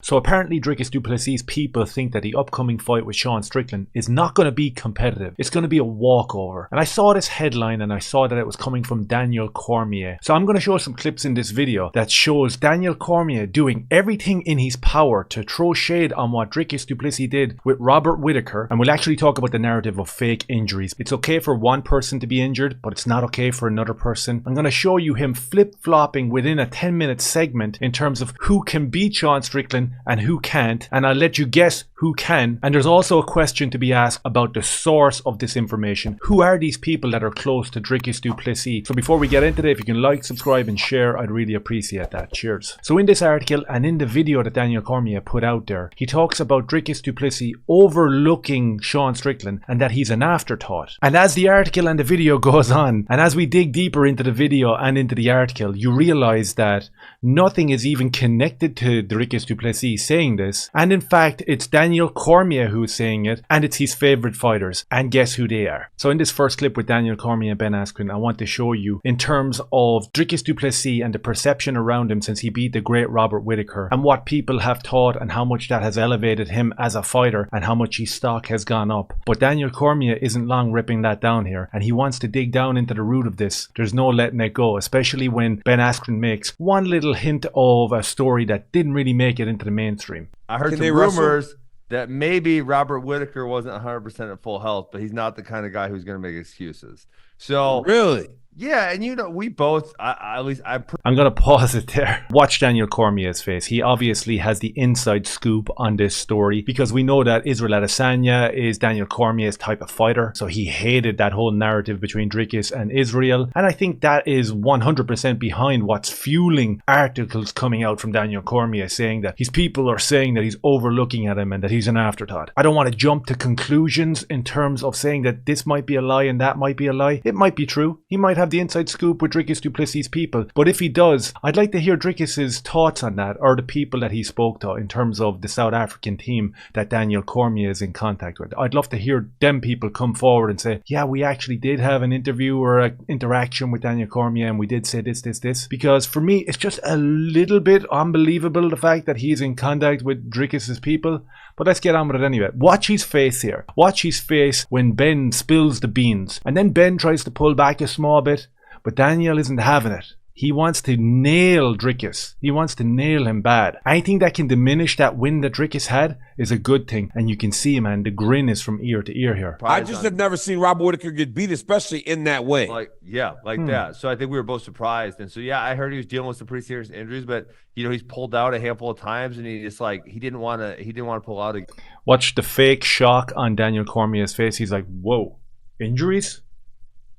So apparently Dricus Du Plessis' people think that the upcoming fight with Sean Strickland is not going to be competitive. It's going to be a walkover. And I saw this headline and I saw that it was coming from Daniel Cormier. So I'm going to show some clips in this video that shows Daniel Cormier doing everything in his power to throw shade on what Dricus Du Plessis did with Robert Whittaker. And we'll actually talk about the narrative of fake injuries. It's okay for one person to be injured, but it's not okay for another person. I'm going to show you him flip-flopping within a 10-minute segment in terms of who can beat Sean Strickland and who can't, and I'll let you guess who can. And there's also a question to be asked about the source of this information. Who are these people that are close to Dricus Du Plessis? So before we get into it, if you can like, subscribe and share, I'd really appreciate that. Cheers. So in this article and in the video that Daniel Cormier put out there, he talks about Dricus Du Plessis overlooking Sean Strickland and that he's an afterthought. And as the article and the video goes on, and as we dig deeper into the video and into the article, you realize that nothing is even connected to Dricus Du Plessis saying this, and in fact it's Daniel Cormier who's saying it, and it's his favorite fighters, and guess who they are. So in this first clip with Daniel Cormier and Ben Askren, I want to show you in terms of Dricus Du Plessis and the perception around him since he beat the great Robert Whittaker, and what people have thought and how much that has elevated him as a fighter and how much his stock has gone up. But Daniel Cormier isn't long ripping that down here, and he wants to dig down into the root of this. There's no letting it go, especially when Ben Askren makes one little hint of a story that didn't really make it into the mainstream. I heard some rumors that maybe Robert Whittaker wasn't 100% at full health, but he's not the kind of guy who's going to make excuses. So really? Yeah, and you know, we both, I'm going to pause it there. Watch Daniel Cormier's face. He obviously has the inside scoop on this story because we know that Israel Adesanya is Daniel Cormier's type of fighter. So he hated that whole narrative between Dricus and Israel. And I think that is 100% behind what's fueling articles coming out from Daniel Cormier saying that his people are saying that he's overlooking at him and that he's an afterthought. I don't want to jump to conclusions in terms of saying that this might be a lie and that might be a lie. It might be true. He might have the inside scoop with Dricus Du Plessis' people, but if he does, I'd like to hear Dricus's thoughts on that, or the people that he spoke to in terms of the South African team that Daniel Cormier is in contact with. I'd love to hear them people come forward and say, yeah, we actually did have an interview or an interaction with Daniel Cormier and we did say this, because for me it's just a little bit unbelievable the fact that he's in contact with Dricus's people. But let's get on with it anyway. Watch his face here. Watch his face when Ben spills the beans. And then Ben tries to pull back a small bit, but Daniel isn't having it. He wants to nail Dricus. He wants to nail him bad. Anything that can diminish that win that Dricus had is a good thing. And you can see, man, the grin is from ear to ear here. I just have never seen Robert Whittaker get beat, especially in that way. Like that. So I think we were both surprised. And so, yeah, I heard he was dealing with some pretty serious injuries, but, you know, he's pulled out a handful of times and he just he didn't want to pull out again. Watch the fake shock on Daniel Cormier's face. He's like, whoa, injuries?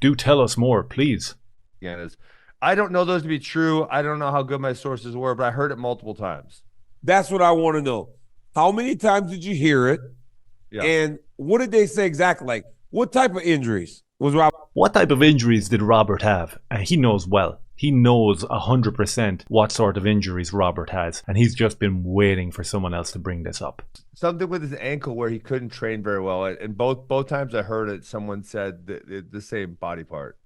Do tell us more, please. Yeah, I don't know those to be true. I don't know how good my sources were, but I heard it multiple times. That's what I want to know. How many times did you hear it? Yeah. And what did they say exactly? Like, what type of injuries was Robert? What type of injuries did Robert have? And he knows well. He knows 100% what sort of injuries Robert has. And he's just been waiting for someone else to bring this up. Something with his ankle where he couldn't train very well. And both times I heard it, someone said the same body part.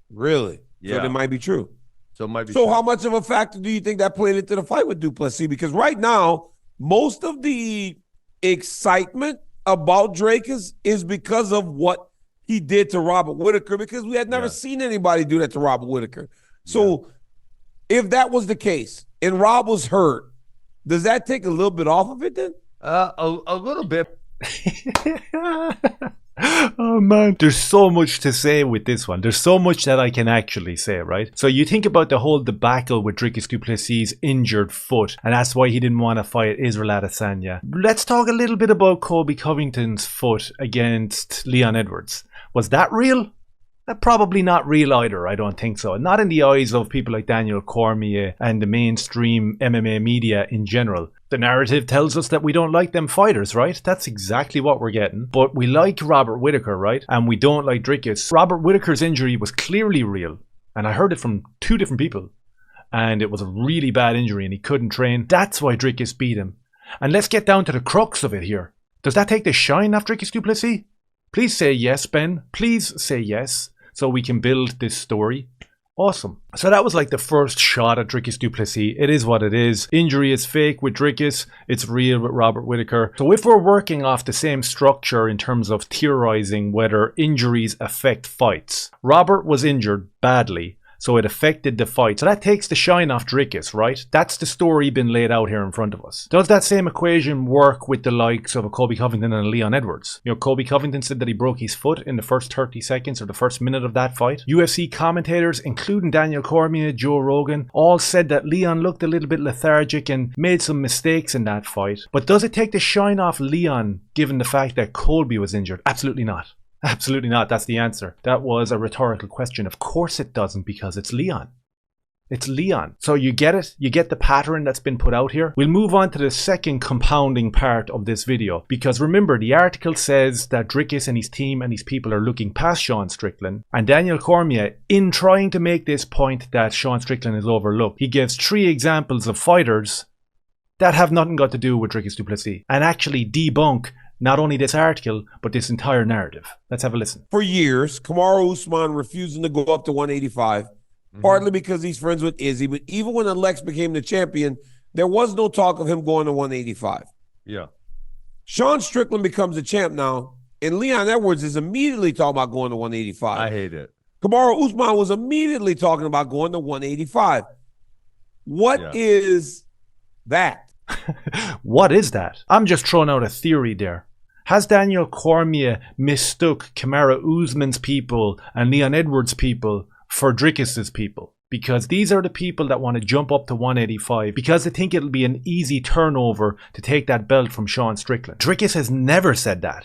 Really? Yeah. So it might be true. So it might be. So true. How much of a factor do you think that played into the fight with Du Plessis? Because right now, most of the excitement about Dricus is because of what he did to Robert Whittaker, because we had never seen anybody do that to Robert Whittaker. So if that was the case and Rob was hurt, does that take a little bit off of it then? A little bit. Oh man, there's so much to say with this one. There's so much that I can actually say, right? So you think about the whole debacle with Dricus Du Plessis' injured foot, and that's why he didn't want to fight Israel Adesanya. Let's talk a little bit about Colby Covington's foot against Leon Edwards. Was that real? Probably not real either, I don't think so. Not in the eyes of people like Daniel Cormier and the mainstream MMA media in general. The narrative tells us that we don't like them fighters, right? That's exactly what we're getting. But we like Robert Whittaker, right? And we don't like Dricus. Robert Whittaker's injury was clearly real. And I heard it from 2 different people. And it was a really bad injury and he couldn't train. That's why Dricus beat him. And let's get down to the crux of it here. Does that take the shine off Dricus Du Plessis? Please say yes, Ben. Please say yes. So we can build this story. Awesome. So that was like the first shot at Dricus Du Plessis. It is what it is. Injury is fake with Dricus. It's real with Robert Whittaker. So if we're working off the same structure in terms of theorizing whether injuries affect fights, Robert was injured badly, so it affected the fight. So that takes the shine off Dricus, right? That's the story been laid out here in front of us. Does that same equation work with the likes of a Colby Covington and a Leon Edwards? You know, Colby Covington said that he broke his foot in the first 30 seconds or the first minute of that fight. UFC commentators, including Daniel Cormier, Joe Rogan, all said that Leon looked a little bit lethargic and made some mistakes in that fight. But does it take the shine off Leon given the fact that Colby was injured? Absolutely not. Absolutely not. That's the answer. That was a rhetorical question. Of course it doesn't, because it's Leon. It's Leon. So you get it? You get the pattern that's been put out here? We'll move on to the second compounding part of this video, because remember, the article says that Dricus and his team and his people are looking past Sean Strickland, and Daniel Cormier, in trying to make this point that Sean Strickland is overlooked, he gives 3 examples of fighters that have nothing got to do with Dricus Du Plessis and actually debunk not only this article, but this entire narrative. Let's have a listen. For years, Kamaru Usman refusing to go up to 185, partly because he's friends with Izzy. But even when Alex became the champion, there was no talk of him going to 185. Yeah. Sean Strickland becomes the champ now, and Leon Edwards is immediately talking about going to 185. I hate it. Kamaru Usman was immediately talking about going to 185. What is that? What is that? I'm just throwing out a theory there. Has Daniel Cormier mistook Kamaru Usman's people and Leon Edwards' people for Dricus's people? Because these are the people that want to jump up to 185 because they think it'll be an easy turnover to take that belt from Sean Strickland. Dricus has never said that.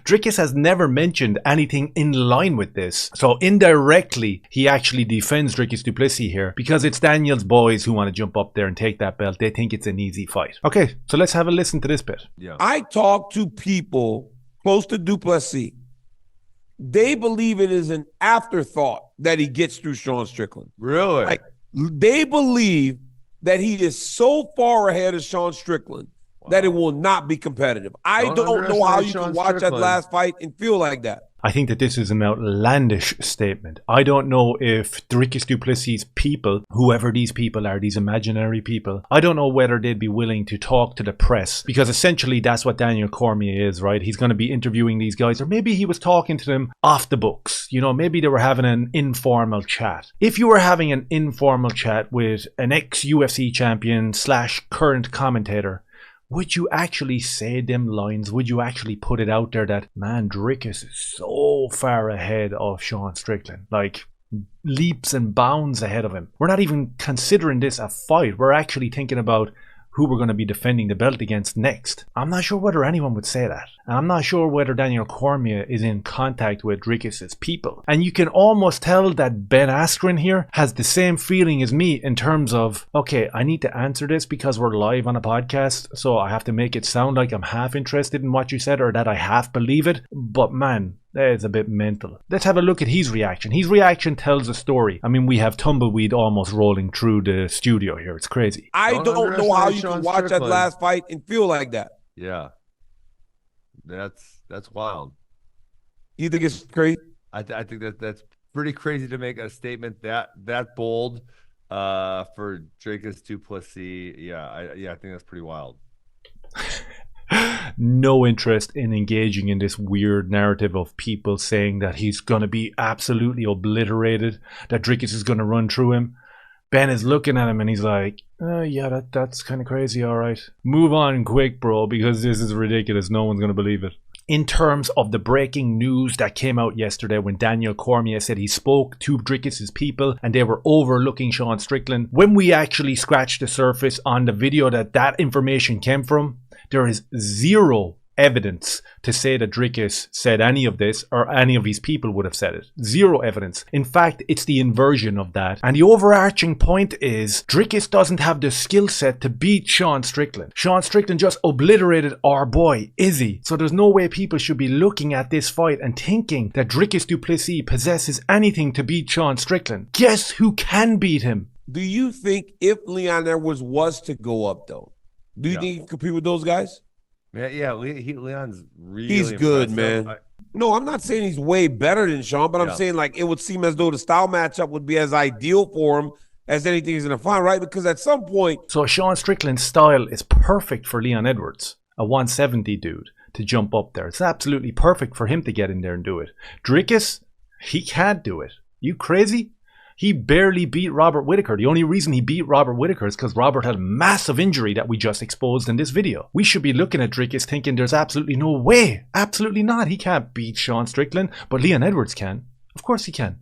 Dricus has never mentioned anything in line with this. So indirectly, he actually defends Dricus Du Plessis here because it's Daniel's boys who want to jump up there and take that belt. They think it's an easy fight. Okay, so let's have a listen to this bit. Yeah. I talk to people close to Du Plessis. They believe it is an afterthought that he gets through Sean Strickland. Really? Like, they believe that he is so far ahead of Sean Strickland that it will not be competitive. I don't know how you can watch that last fight and feel like that. I think that this is an outlandish statement. I don't know if Dricus Du Plessis' people, whoever these people are, these imaginary people, I don't know whether they'd be willing to talk to the press, because essentially that's what Daniel Cormier is, right? He's going to be interviewing these guys, or maybe he was talking to them off the books. You know, maybe they were having an informal chat. If you were having an informal chat with an ex-UFC champion / current commentator, would you actually say them lines? Would you actually put it out there that, man, Dricus is so far ahead of Sean Strickland? Like, leaps and bounds ahead of him. We're not even considering this a fight. We're actually thinking about who we're going to be defending the belt against next. I'm not sure whether anyone would say that. And I'm not sure whether Daniel Cormier is in contact with Dricus's people. And you can almost tell that Ben Askren here has the same feeling as me in terms of, okay, I need to answer this because we're live on a podcast, so I have to make it sound like I'm half interested in what you said or that I half believe it. But man, that is a bit mental. Let's have a look at his reaction. His reaction tells a story. I mean, we have Tumbleweed almost rolling through the studio here. It's crazy. I don't know how you can watch that last fight and feel like that. Yeah. That's wild. You think it's crazy? I think that's pretty crazy to make a statement that bold for Dricus Du Plessis. Yeah, I think that's pretty wild. No interest in engaging in this weird narrative of people saying that he's going to be absolutely obliterated, that Dricus is going to run through him. Ben is looking at him and he's like, yeah, that's kind of crazy, all right. Move on quick, bro, because this is ridiculous. No one's going to believe it. In terms of the breaking news that came out yesterday when Daniel Cormier said he spoke to Dricus's people and they were overlooking Sean Strickland, when we actually scratched the surface on the video that information came from, there is zero evidence to say that Dricus said any of this or any of his people would have said it. Zero evidence. In fact, it's the inversion of that. And the overarching point is Dricus doesn't have the skill set to beat Sean Strickland. Sean Strickland just obliterated our boy, Izzy. So there's no way people should be looking at this fight and thinking that Dricus Du Plessis possesses anything to beat Sean Strickland. Guess who can beat him? Do you think if Leon Edwards was to go up, though, do you think he could compete with those guys? Yeah, Leon's really He's good, impressive. man. No, I'm not saying he's way better than Sean, but I'm Yeah. saying like it would seem as though the style matchup would be as ideal for him as anything he's going to find, right? Because at some point, So Sean Strickland's style is perfect for Leon Edwards, a 170 dude, to jump up there. It's absolutely perfect for him to get in there and do it. Dricus, he can't do it. You crazy? He barely beat Robert Whittaker. The only reason he beat Robert Whittaker is because Robert had a massive injury that we just exposed in this video. We should be looking at Dricus thinking there's absolutely no way. Absolutely not. He can't beat Sean Strickland, but Leon Edwards can. Of course he can.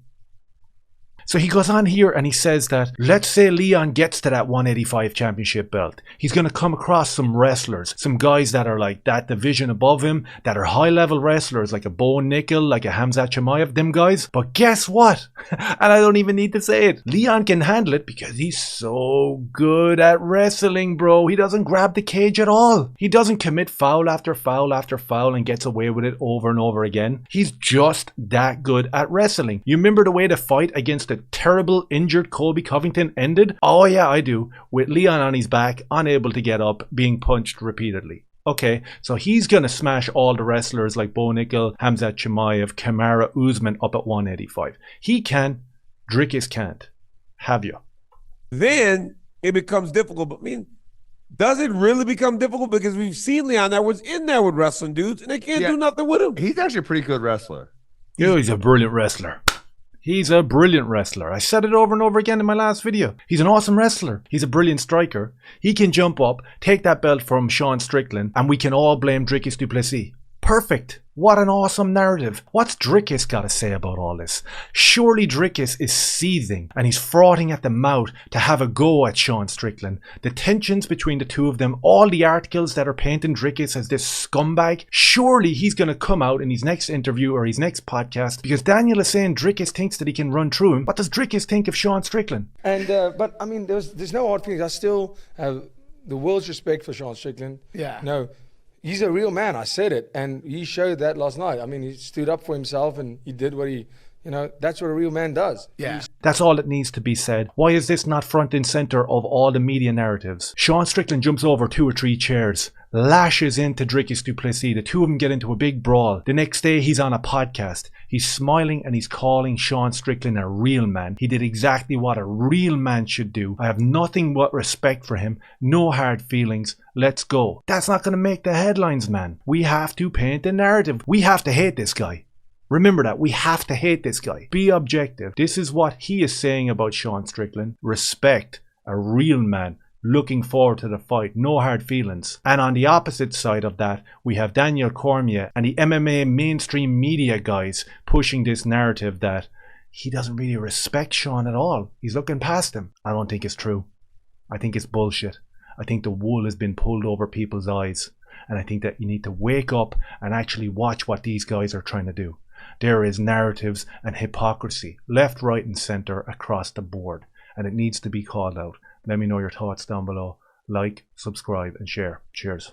So he goes on here and he says that, let's say Leon gets to that 185 championship belt. He's going to come across some wrestlers, some guys that are like that division above him, that are high level wrestlers, like a Bo Nickel, like a Hamzat Chimaev, them guys. But guess what? And I don't even need to say it. Leon can handle it because he's so good at wrestling, bro. He doesn't grab the cage at all. He doesn't commit foul after foul after foul and gets away with it over and over again. He's just that good at wrestling. You remember the way the fight against the terrible injured Colby Covington ended? Oh yeah, I do. With Leon on his back, unable to get up, being punched repeatedly. Okay, so he's going to smash all the wrestlers like Bo Nickel, Hamzat Chimaev, Kamaru Usman up at 185. He can. Dricus can't. Have you? then it becomes difficult. But I mean, does it really become difficult? Because we've seen Leon Edwards in there with wrestling dudes, and they can't do nothing with him. He's actually a pretty good wrestler. He's a brilliant wrestler. He's a brilliant wrestler. I said it over and over again in my last video. He's an awesome wrestler. He's a brilliant striker. He can jump up, take that belt from Sean Strickland, and we can all blame Dricus Du Plessis. Perfect. What an awesome narrative. What's Dricus got to say about all this? Surely Dricus is seething and he's frothing at the mouth to have a go at Sean Strickland. The tensions between the two of them, all the articles that are painting Dricus as this scumbag, surely he's going to come out in his next interview or his next podcast because Daniel is saying Dricus thinks that he can run through him. What does Dricus think of Sean Strickland? And but I mean, there's no hard feelings. I still have the world's respect for Sean Strickland. Yeah. No. He's a real man. I said it, and he showed that last night. I mean, he stood up for himself, and he did what he, that's what a real man does. Yeah. That's all that needs to be said. Why is this not front and center of all the media narratives? Sean Strickland jumps over 2 or 3 chairs, lashes into Dricus Du Plessis. The two of them get into a big brawl. The next day, he's on a podcast. He's smiling and he's calling Sean Strickland a real man. He did exactly what a real man should do. I have nothing but respect for him. No hard feelings. Let's go. That's not going to make the headlines, man. We have to paint the narrative. We have to hate this guy. Remember that. We have to hate this guy. Be objective. This is what he is saying about Sean Strickland. Respect. A real man. Looking forward to the fight. No hard feelings. And on the opposite side of that, we have Daniel Cormier and the MMA mainstream media guys pushing this narrative that he doesn't really respect Sean at all. He's looking past him. I don't think it's true. I think it's bullshit. I think the wool has been pulled over people's eyes. And I think that you need to wake up and actually watch what these guys are trying to do. There is narratives and hypocrisy, left, right, and center across the board. And it needs to be called out. Let me know your thoughts down below. Like, subscribe, and share. Cheers.